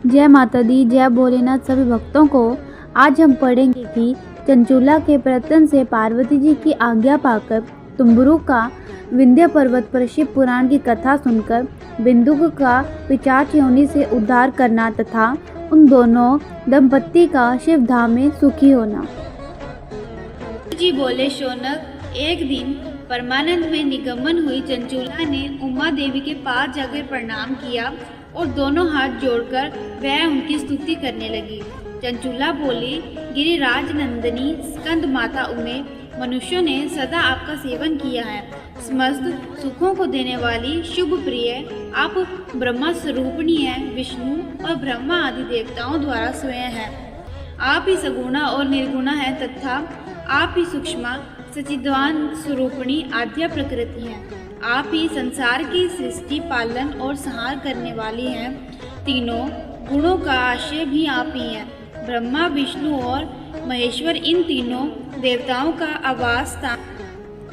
जय माता दी, जय भोलेनाथ सभी भक्तों को। आज हम पढ़ेंगे कि चंचूला के प्रयत्न से पार्वती जी की आज्ञा पाकर तुम्बुरु का विंध्य पर्वत पर शिव पुराण की कथा सुनकर बिंदुक का पिशाच योनि से उद्धार करना तथा उन दोनों दंपत्ति का शिव धाम में सुखी होना। जी बोले, शौनक, एक दिन परमानंद में निगमन हुई चंचूला ने उमा देवी के पास जाकर प्रणाम किया और दोनों हाथ जोड़कर वह उनकी स्तुति करने लगी। चंचूला बोली, गिरिराज नंदिनी स्कंद माता उमे, मनुष्यों ने सदा आपका सेवन किया है। समस्त सुखों को देने वाली शुभ प्रिय आप ब्रह्मा स्वरूपिणी है, विष्णु और ब्रह्मा आदि देवताओं द्वारा स्वयं है। आप ही सगुणा और निर्गुणा है तथा आप ही सूक्ष्म सचिद्वान स्वरूपिणी आद्या प्रकृति है। आप ही संसार की सृष्टि, पालन और संहार करने वाली हैं। तीनों गुणों का आश्रय भी आप ही हैं। ब्रह्मा, विष्णु और महेश्वर इन तीनों देवताओं का आवास स्थान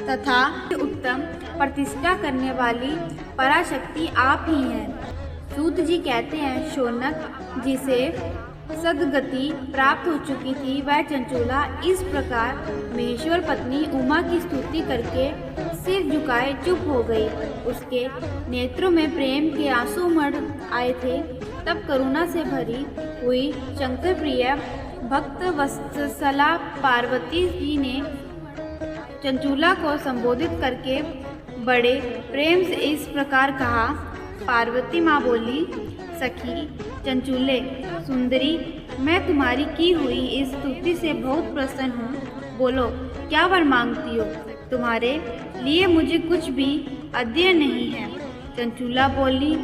तथा उत्तम प्रतिष्ठा करने वाली पराशक्ति आप ही हैं। सूत जी कहते हैं, शौनक, जिसे सदगति प्राप्त हो चुकी थी वह चंचूला इस प्रकार महेश्वर पत्नी उमा की स्तुति करके सिर झुकाए चुप हो गई। उसके नेत्रों में प्रेम के आंसू मढ़ आए थे। तब करुणा से भरी हुई शंकर प्रिय भक्त वत्सला पार्वती जी ने चंचूला को संबोधित करके बड़े प्रेम से इस प्रकार कहा। पार्वती माँ बोली, सखी चंचूले सुंदरी, मैं तुम्हारी की हुई इस स्तुति से बहुत प्रसन्न हूँ। बोलो, क्या वर मांगती हो? तुम्हारे लिए मुझे कुछ भी अध्यय नहीं है। चंचूला बोली,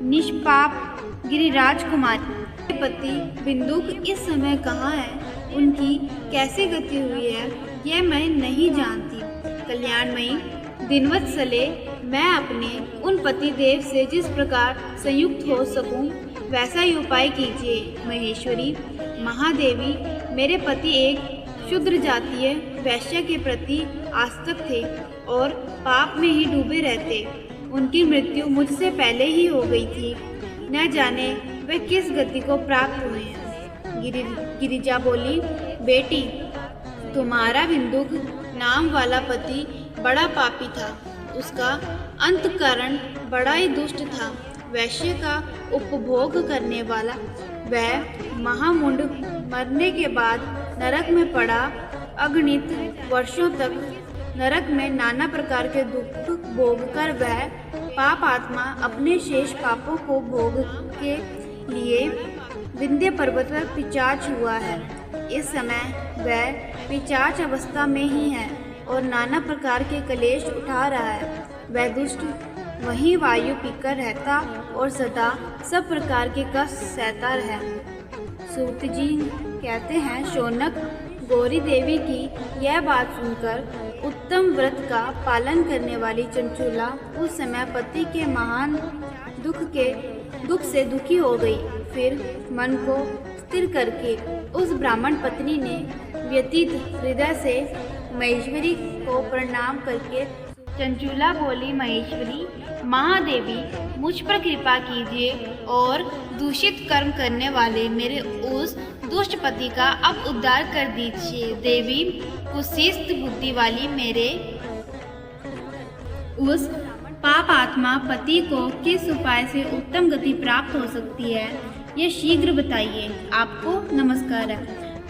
निष्पाप गिरिराज कुमारी, पति बिंदुक इस समय कहाँ है? उनकी कैसे गति हुई है यह मैं नहीं जानती। कल्याणमयी दिनवत्सले, मैं अपने उन पति देव से जिस प्रकार संयुक्त हो सकूं वैसा ही उपाय कीजिए। महेश्वरी महादेवी, मेरे पति एक शूद्र जातीय वैश्य के प्रति आसक्त थे और पाप में ही डूबे रहते। उनकी मृत्यु मुझसे पहले ही हो गई थी। न जाने वे किस गति को प्राप्त हुए हैं। गिरिजा बोली, बेटी, तुम्हारा बिंदुक नाम वाला पति बड़ा पापी था। उसका अंतकरण बड़ा ही दुष्ट था। वैश्य का उपभोग करने वाला वह महामुंड मरने के बाद नरक में पड़ा। अगणित वर्षों तक नरक में नाना प्रकार के दुख भोग कर वह पाप आत्मा अपने शेष पापों को भोग के लिए विंध्य पर्वत पर पिशाच हुआ है। इस समय वह पिशाच अवस्था में ही है और नाना प्रकार के कलेश उठा रहा है। वह दुष्ट वहीं वायु पीकर रहता और सदा सब प्रकार के कष्ट सहता है। सूत जी कहते हैं, शौनक, गौरी देवी की यह बात सुनकर उत्तम व्रत का पालन करने वाली चंचूला उस समय पति के महान दुख से दुखी हो गई। फिर मन को स्थिर करके उस ब्राह्मण पत्नी ने व्यतीत हृदय से महेश्वरी को प्रणाम करके चंचूला बोली, महेश्वरी महादेवी, मुझ पर कृपा कीजिए और दूषित कर्म करने वाले मेरे उस दुष्ट पति का अब उद्धार कर दीजिए। देवी, कुशिष्ट बुद्धि वाली मेरे उस पाप आत्मा पति को किस उपाय से उत्तम गति प्राप्त हो सकती है यह शीघ्र बताइए। आपको नमस्कार है।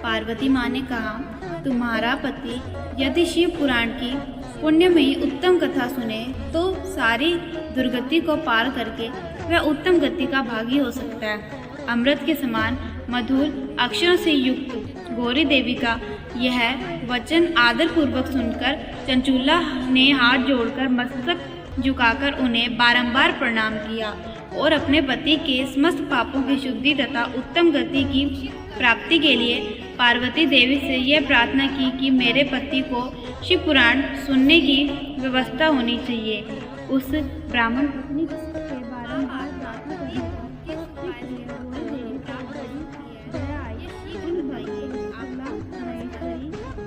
पार्वती माँ ने कहा, तुम्हारा पति यदि शिव पुराण की पुण्यमयी उत्तम कथा सुने तो सारी दुर्गति को पार करके वह उत्तम गति का भागी हो सकता है। अमृत के समान मधुर अक्षरों से युक्त गौरी देवी का यह वचन आदर पूर्वक सुनकर चंचूला ने हाथ जोड़कर मस्तक झुकाकर उन्हें बारंबार प्रणाम किया और अपने पति के समस्त पापों की शुद्धि तथा उत्तम गति की प्राप्ति के लिए पार्वती देवी से यह प्रार्थना की कि मेरे पति को शिव पुराण सुनने की व्यवस्था होनी चाहिए। उस ब्राह्मण पत्नी के बारंबार प्रार्थना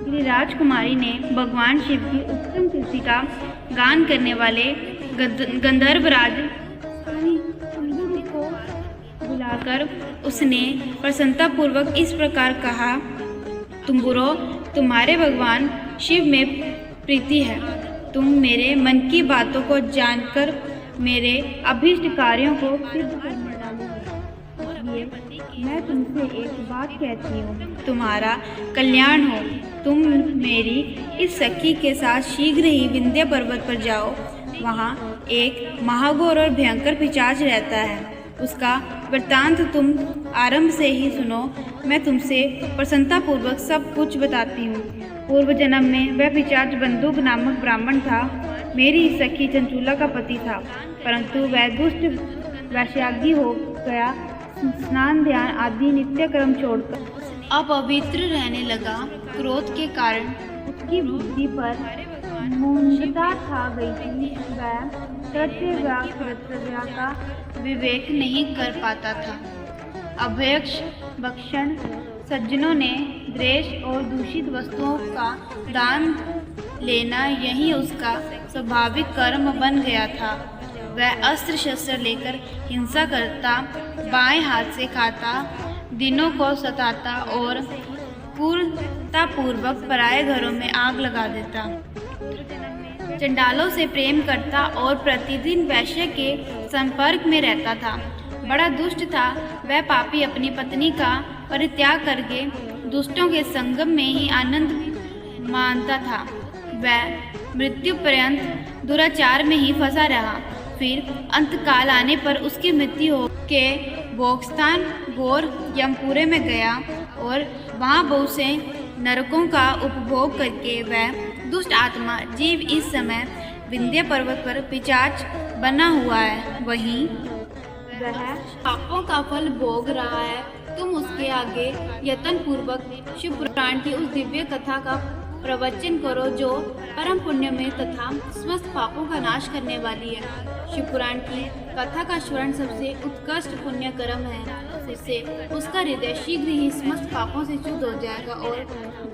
गिरिराज कुमारी ने भगवान शिव की उत्तम कीर्ति का गान करने वाले गंधर्वराज को बुलाकर उसने प्रसन्नतापूर्वक इस प्रकार कहा, तुम्बुरो, तुम्हारे भगवान शिव में प्रीति है। तुम मेरे मन की बातों को जानकर मेरे अभीष्ट कार्यों को सिद्ध करने वाले हो। इसलिए मैं तुमसे एक बात कहती हूँ, तुम्हारा कल्याण हो। तुम मेरी इस सखी के साथ शीघ्र ही विंध्य पर्वत पर जाओ। वहाँ एक महाघोर और भयंकर पिशाच रहता है। उसका वृत्तांत तुम आरंभ से ही सुनो। मैं तुमसे प्रसन्नतापूर्वक सब कुछ बताती हूँ। पूर्व जन्म में वह पिशाच बंदूक नामक ब्राह्मण था। मेरी सखी चंचूला का पति था, परंतु वह दुष्ट वैश्यागी हो गया। स्नान ध्यान आदि नित्य कर्म छोड़कर अपवित्र रहने लगा। क्रोध के कारण उसकी बुद्धि पर मूंढता छा गई थी। वह कर्तव्य का विवेक नहीं कर पाता था। अभयक्ष भक्षण, सज्जनों ने द्वेष और दूषित वस्तुओं का दान लेना यही उसका स्वाभाविक कर्म बन गया था। वह अस्त्र शस्त्र लेकर हिंसा करता, बाएं हाथ से खाता, दिनों को सताता और क्रूरतापूर्वक पराये घरों में आग लगा देता। चंडालों से प्रेम करता और प्रतिदिन वैश्य के संपर्क में रहता था। बड़ा दुष्ट था। वह पापी अपनी पत्नी का परित्याग करके दुष्टों के संगम में ही आनंद मानता था। वह मृत्यु पर्यंत दुराचार में ही फंसा रहा। फिर अंतकाल आने पर उसकी मृत्यु हो के भोगस्थान घोर यमपुरे में गया और वहाँ बहुत से नरकों का उपभोग करके वह दुष्ट आत्मा जीव इस समय विंध्य पर्वत पर पिशाच बना हुआ है। वहीं वह पापों का फल भोग रहा है। तुम उसके आगे यत्न पूर्वक शिव पुराण की उस दिव्य कथा का प्रवचन करो जो परम पुण्य में तथा समस्त पापों का नाश करने वाली है। शिव पुराण की कथा का स्मरण सबसे उत्कृष्ट पुण्य कर्म है। इससे उसका हृदय शीघ्र ही समस्त पापों से शुद्ध हो जाएगा और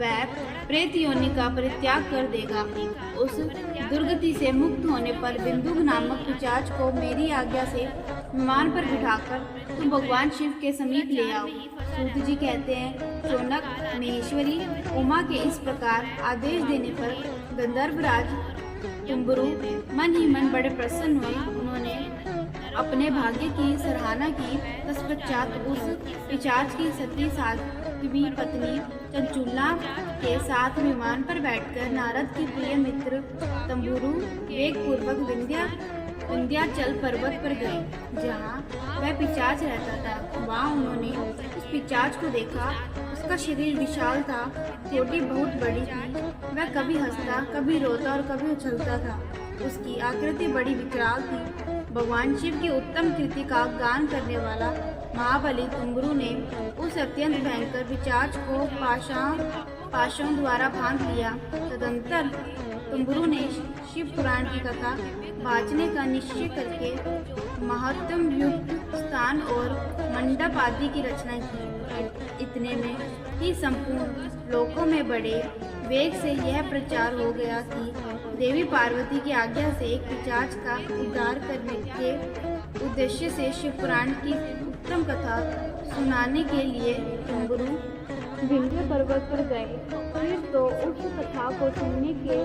वह प्रेत योनि का परित्याग कर देगा। उस दुर्गति से मुक्त होने पर बिंदु नामक पिशाच को मेरी आज्ञा से विमान पर बिठाकर तुम भगवान शिव के समीप ले आओ। सूत जी कहते हैं, शौनक महेश्वरी उमा के इस प्रकार आदेश देने पर गंधर्वराज तुम्बुरु मन ही मन बड़े प्रसन्न हुए। उन्होंने अपने भाग्य की सराहना की। तत्पश्चात उस पिशाच की सती साध्वी पत्नी चंचूला के साथ विमान पर बैठकर नारद की प्रिय मित्र तंबुरु वेग पूर्वक विंध्याचल पर्वत पर गए, जहाँ वह पिशाच रहता था। वहाँ उन्होंने उस पिशाच को देखा। उसका शरीर विशाल था, चोटी बहुत बड़ी थी। वह कभी हंसता, कभी रोता और कभी उछलता था। उसकी आकृति बड़ी विकराल थी। भगवान शिव की उत्तम कृति का गान करने वाला महाबली तुम्बुरु ने उस अत्यंत भयंकर पिशाच को पाशों द्वारा बांध लिया। तदंतर तुम्बुरु ने शिव पुराण की कथा वाचने का निश्चय करके महत्तम युक्त स्थान और मंडप आदि की रचना की। इतने में ही संपूर्ण लोकों में बड़े वेग से यह प्रचार हो गया कि देवी पार्वती की आज्ञा से एक पिशाच का उद्धार करने के उद्देश्य से शिव पुराण की उत्तम कथा सुनाने के लिए तुम्बुरु विंध्य पर्वत पर गए। फिर तो उस कथा को सुनने के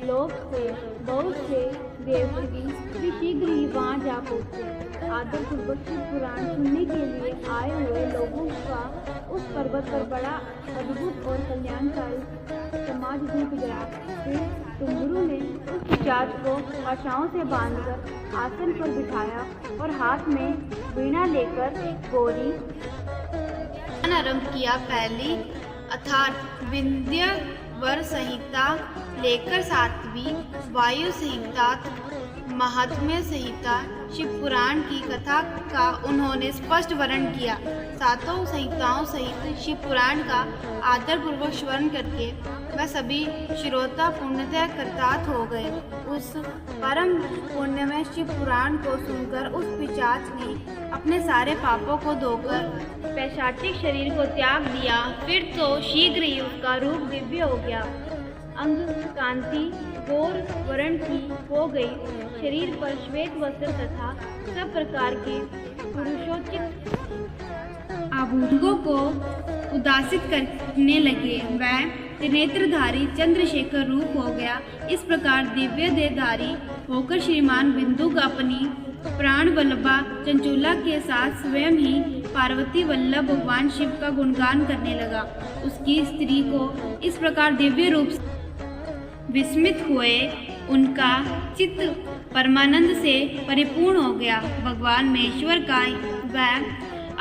लोक से बहुत से देवदेवी भी शीघ्र ही वहाँ जा पहुँचे। आदरपूर्वक शिव पुराण सुनने के लिए आए हुए लोगों का उस पर्वत पर बड़ा अद्भुत और कल्याणकारी समाज जुट गया। फिर तुम्बुरु ने उस पिशाच को पाशाओं से बांधकर आसन पर बिठाया और हाथ में वीणा लेकर गौरी आरंभ किया। पहली अर्थात विंध्य वर संहिता लेकर सातवीं वायु संहिता महात्म्य संहिता शिव पुराण की कथा का उन्होंने स्पष्ट वर्णन किया। सातों संहिताओं सहित शिव पुराण का आदरपूर्वक स्मरण करके वह सभी श्रोता पूर्णतः कृतार्थ हो गए। उस परम पुण्यमय शिव पुराण को सुनकर उस पिशाच ने अपने सारे पापों को धोकर पैशाचिक शरीर को त्याग दिया। फिर तो शीघ्र ही उसका रूप दिव्य हो गया। अंग कांति गौर वर्ण की हो गई। शरीर पर श्वेत वस्त्र तथा सब प्रकार के पुरुषोचित अंगों को उदासित करने लगे। वह त्रिनेत्रधारी चंद्रशेखर रूप हो गया। इस प्रकार दिव्य देहधारी होकर श्रीमान बिंदुक अपनी प्राण वल्लभा चंचूला के साथ स्वयं ही पार्वती वल्लभ भगवान शिव का गुणगान करने लगा। उसकी स्त्री को इस प्रकार दिव्य रूप से विस्मित हुए उनका चित्त परमानंद से परिपूर्ण हो गया। भगवान महेश्वर का वह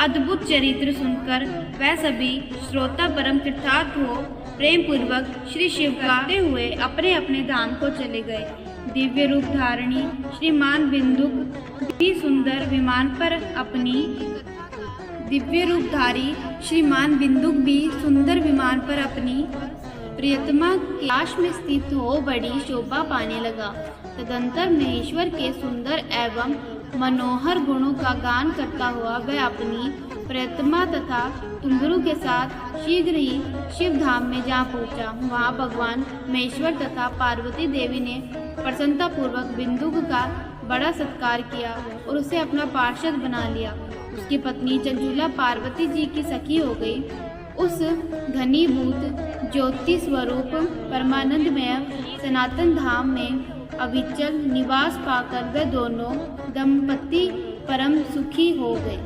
अद्भुत चरित्र सुनकर वह सभी श्रोता परम कृतार्थ हो प्रेम पूर्वक श्री शिव गाते हुए अपने अपने धाम को चले गए। दिव्य रूप धारणी श्रीमान बिंदुक भी सुंदर विमान पर अपनी प्रियतमा के आकाश में स्थित हो बड़ी शोभा पाने लगा। तदंतर महेश्वर के सुंदर एवं मनोहर गुणों का गान करता हुआ वह अपनी प्रियतमा तथा तुम्बरू के साथ शीघ्र ही शिव धाम में जा पहुंचा। वहां भगवान महेश्वर तथा पार्वती देवी ने प्रसन्नता पूर्वक बिंदुक का बड़ा सत्कार किया और उसे अपना पार्षद बना लिया। उसकी पत्नी चंचूला पार्वती जी की सखी हो गई। उस घनीभूत ज्योति स्वरूप परमानंदमय सनातन धाम में अविचल निवास पाकर वे दोनों दंपति परम सुखी हो गए।